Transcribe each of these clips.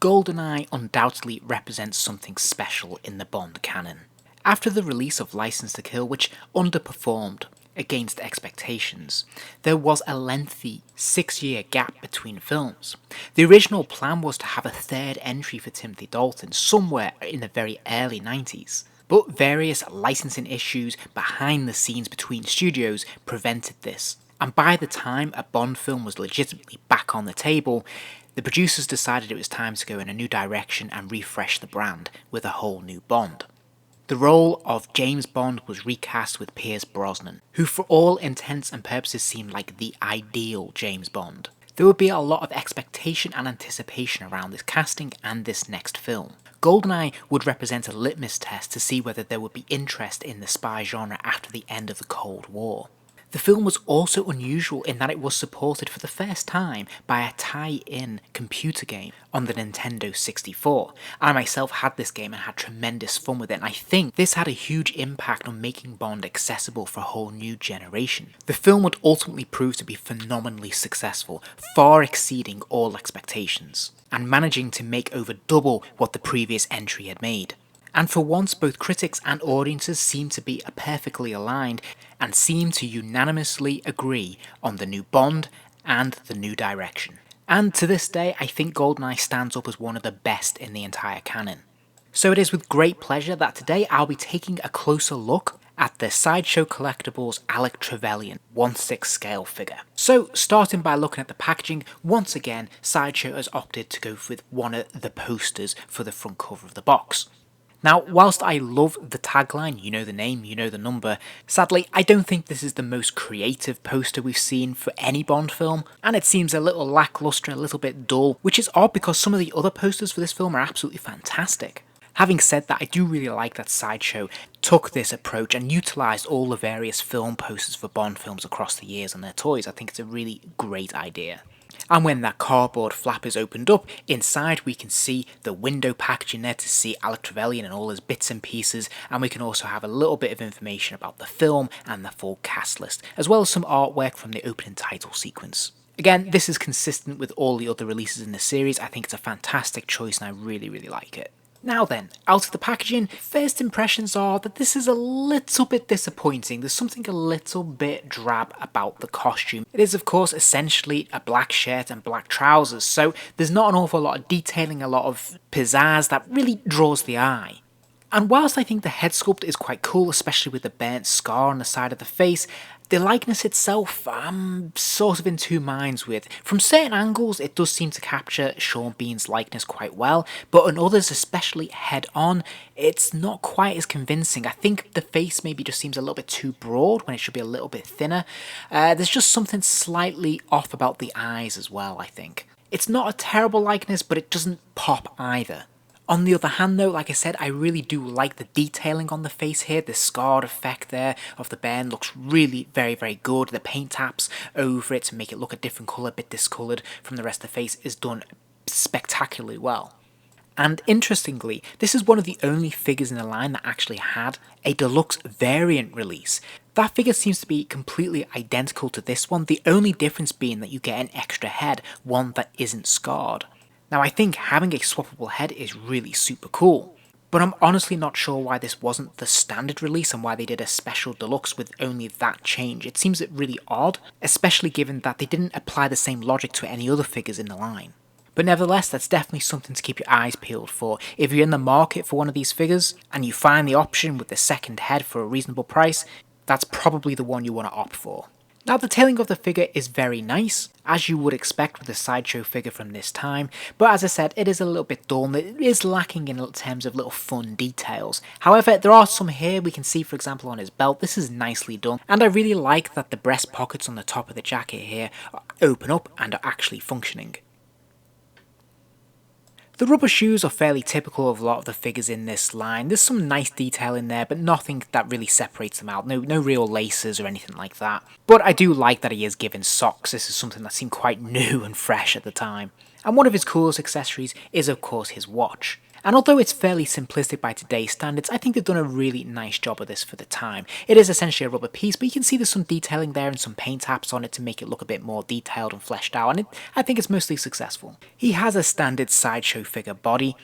Goldeneye undoubtedly represents something special in the Bond canon. After the release of License to Kill, which underperformed against expectations, there was a lengthy 6-year gap between films. The original plan was to have a third entry for Timothy Dalton somewhere in the very early 90s, but various licensing issues behind the scenes between studios prevented this. And by the time a Bond film was legitimately back on the table, the producers decided it was time to go in a new direction and refresh the brand with a whole new Bond. The role of James Bond was recast with Pierce Brosnan, who for all intents and purposes seemed like the ideal James Bond. There would be a lot of expectation and anticipation around this casting and this next film. Goldeneye would represent a litmus test to see whether there would be interest in the spy genre after the end of the Cold War. The film was also unusual in that it was supported for the first time by a tie-in computer game on the Nintendo 64. I myself had this game and had tremendous fun with it, and I think this had a huge impact on making Bond accessible for a whole new generation. The film would ultimately prove to be phenomenally successful, far exceeding all expectations, and managing to make over double what the previous entry had made. And for once, both critics and audiences seemed to be perfectly aligned and seemed to unanimously agree on the new Bond and the new direction. And to this day, I think Goldeneye stands up as one of the best in the entire canon. So it is with great pleasure that today I'll be taking a closer look at the Sideshow Collectibles Alec Trevelyan 1/6 scale figure. So starting by looking at the packaging, once again Sideshow has opted to go with one of the posters for the front cover of the box. Now, whilst I love the tagline, you know the name, you know the number, sadly I don't think this is the most creative poster we've seen for any Bond film, and it seems a little lacklustre, a little bit dull, which is odd because some of the other posters for this film are absolutely fantastic. Having said that, I do really like that Sideshow took this approach and utilised all the various film posters for Bond films across the years on their toys. I think it's a really great idea. And when that cardboard flap is opened up, inside we can see the window packaging there to see Alec Trevelyan and all his bits and pieces, and we can also have a little bit of information about the film and the full cast list, as well as some artwork from the opening title sequence. Again, this is consistent with all the other releases in the series. I think it's a fantastic choice and I really like it. Now then, out of the packaging, first impressions are that this is a little bit disappointing. There's something a little bit drab about the costume. It is of course essentially a black shirt and black trousers, so there's not an awful lot of detailing, a lot of pizzazz that really draws the eye. And whilst I think the head sculpt is quite cool, especially with the burnt scar on the side of the face, the likeness itself, I'm sort of in two minds with. From certain angles, it does seem to capture Sean Bean's likeness quite well, but on others, especially head-on, it's not quite as convincing. I think the face maybe just seems a little bit too broad when it should be a little bit thinner. There's just something slightly off about the eyes as well, I think. It's not a terrible likeness, but it doesn't pop either. On the other hand though, like I said, I really do like the detailing on the face here. The scarred effect there of the burn looks really very good. The paint taps over it to make it look a different colour, a bit discoloured from the rest of the face is done spectacularly well. And interestingly, this is one of the only figures in the line that actually had a deluxe variant release. That figure seems to be completely identical to this one, the only difference being that you get an extra head, one that isn't scarred. Now I think having a swappable head is really super cool, but I'm honestly not sure why this wasn't the standard release and why they did a special deluxe with only that change. It seems really odd, especially given that they didn't apply the same logic to any other figures in the line. But nevertheless, that's definitely something to keep your eyes peeled for. If you're in the market for one of these figures, and you find the option with the second head for a reasonable price, that's probably the one you want to opt for. Now the detailing of the figure is very nice, as you would expect with a Sideshow figure from this time, but as I said, it is a little bit dull and it is lacking in terms of little fun details. However, there are some here. We can see for example on his belt, this is nicely done, and I really like that the breast pockets on the top of the jacket here open up and are actually functioning. The rubber shoes are fairly typical of a lot of the figures in this line. There's some nice detail in there, but nothing that really separates them out. No real laces or anything like that. But I do like that he is given socks. This is something that seemed quite new and fresh at the time. And one of his coolest accessories is of course his watch. And although it's fairly simplistic by today's standards, I think they've done a really nice job of this for the time. It is essentially a rubber piece, but you can see there's some detailing there and some paint apps on it to make it look a bit more detailed and fleshed out, and I think it's mostly successful. He has a standard Sideshow figure body,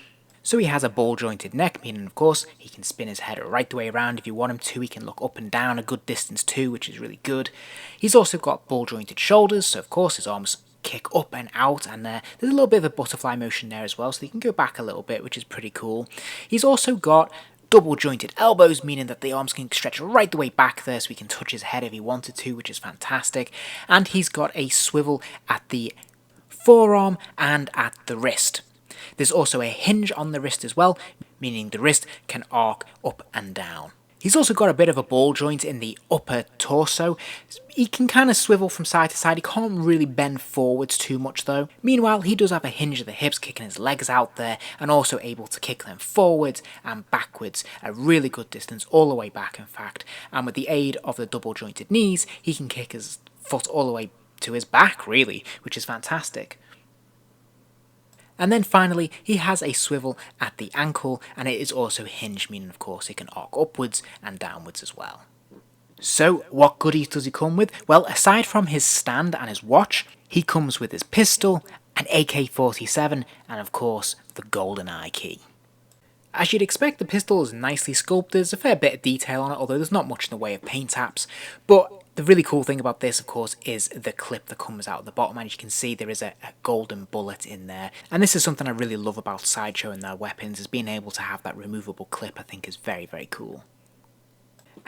so he has a ball jointed neck, meaning of course he can spin his head right the way around if you want him to. He can look up and down a good distance too, which is really good. He's also got ball jointed shoulders, so of course his arms kick up and out, and there's a little bit of a butterfly motion there as well, so he can go back a little bit, which is pretty cool. He's also got double jointed elbows, meaning that the arms can stretch right the way back there, so he can touch his head if he wanted to, which is fantastic. And he's got a swivel at the forearm and at the wrist. There's also a hinge on the wrist as well, meaning the wrist can arc up and down. He's also got a bit of a ball joint in the upper torso. He can kind of swivel from side to side. He can't really bend forwards too much though. Meanwhile, he does have a hinge at the hips, kicking his legs out there, and also able to kick them forwards and backwards a really good distance, all the way back in fact. And with the aid of the double jointed knees, he can kick his foot all the way to his back really, which is fantastic. And then finally, he has a swivel at the ankle, and it is also hinged, meaning of course it can arc upwards and downwards as well. So what goodies does he come with? Well, aside from his stand and his watch, he comes with his pistol, an AK-47, and of course the Goldeneye key. As you'd expect, the pistol is nicely sculpted. There's a fair bit of detail on it, although there's not much in the way of paint apps. But the really cool thing about this, of course, is the clip that comes out of the bottom, and as you can see there is a golden bullet in there. And this is something I really love about Sideshow and their weapons, is being able to have that removable clip. I think is very, very cool.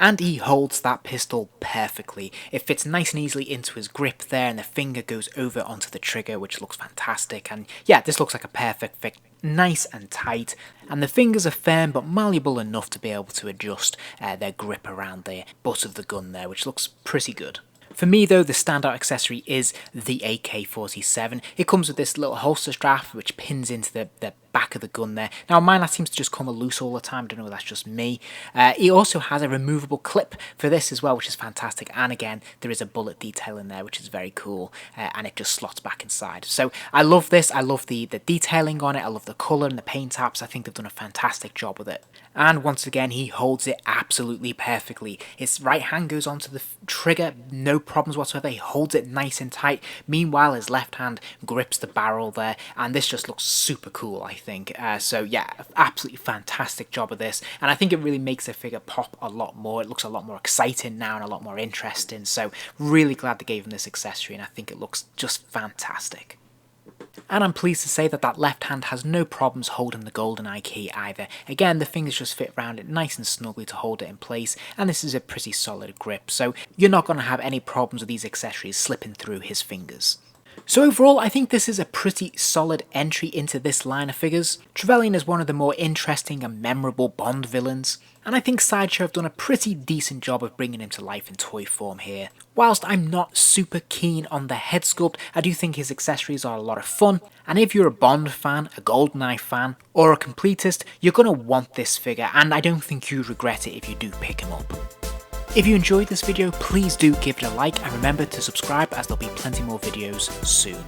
And he holds that pistol perfectly. It fits nice and easily into his grip there, and the finger goes over onto the trigger, which looks fantastic. And yeah, this looks like a perfect fit. Nice and tight, and the fingers are firm but malleable enough to be able to adjust their grip around the butt of the gun there, which looks pretty good. For me though, the standout accessory is the AK-47. It comes with this little holster strap which pins into the back of the gun there. Now mine that seems to just come loose all the time, I don't know if that's just me. He also has a removable clip for this as well, which is fantastic, and again there is a bullet detail in there which is very cool, and it just slots back inside. So I love this, I love the detailing on it, I love the colour and the paint apps. I think they've done a fantastic job with it. And once again, he holds it absolutely perfectly. His right hand goes onto the trigger, no problems whatsoever. He holds it nice and tight. Meanwhile, his left hand grips the barrel there, and this just looks super cool, I think. So yeah, absolutely fantastic job of this, and I think it really makes the figure pop a lot more. It looks a lot more exciting now and a lot more interesting. So really glad they gave him this accessory, and I think it looks just fantastic. And I'm pleased to say that that left hand has no problems holding the Goldeneye key either. Again, the fingers just fit around it nice and snugly to hold it in place, and this is a pretty solid grip, so you're not going to have any problems with these accessories slipping through his fingers. So overall, I think this is a pretty solid entry into this line of figures. Trevelyan is one of the more interesting and memorable Bond villains, and I think Sideshow have done a pretty decent job of bringing him to life in toy form here. Whilst I'm not super keen on the head sculpt, I do think his accessories are a lot of fun, and if you're a Bond fan, a Goldeneye fan, or a completist, you're going to want this figure, and I don't think you'd regret it if you do pick him up. If you enjoyed this video, please do give it a like, and remember to subscribe as there'll be plenty more videos soon.